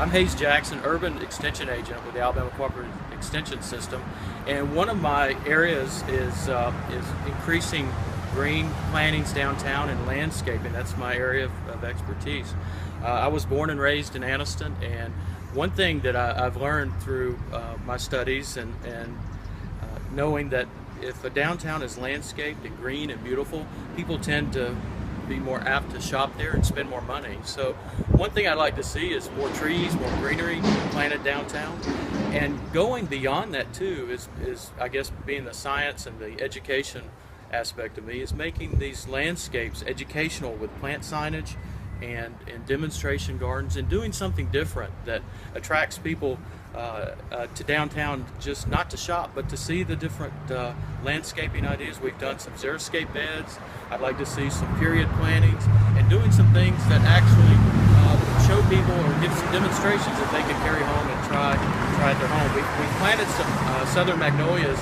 I'm Hayes Jackson, Urban Extension Agent with the Alabama Cooperative Extension System, and one of my areas is increasing green plantings downtown and landscaping. That's my area of expertise. I was born and raised in Anniston, and one thing that I've learned through my studies and knowing that if a downtown is landscaped and green and beautiful, people tend to be more apt to shop there and spend more money. So one thing I'd like to see is more trees, more greenery planted downtown. And going beyond that too is I guess being the science and the education aspect of me, is making these landscapes educational with plant signage and demonstration gardens, and doing something different that attracts people to downtown, just not to shop but to see the different landscaping ideas. We've done some xeriscape beds. I'd like to see some period plantings and doing some things that actually show people or give some demonstrations that they can carry home and try at their home. We've planted some southern magnolias,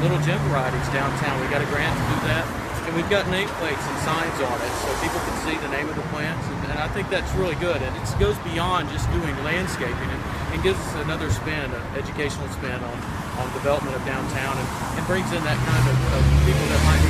little gem varieties downtown. We got a grant to do that. And we've got nameplates and signs on it so people can see the name of the plants, and I think that's really good. And it goes beyond just doing landscaping and gives us another spin, an educational spin on development of downtown, and brings in that kind of people that might be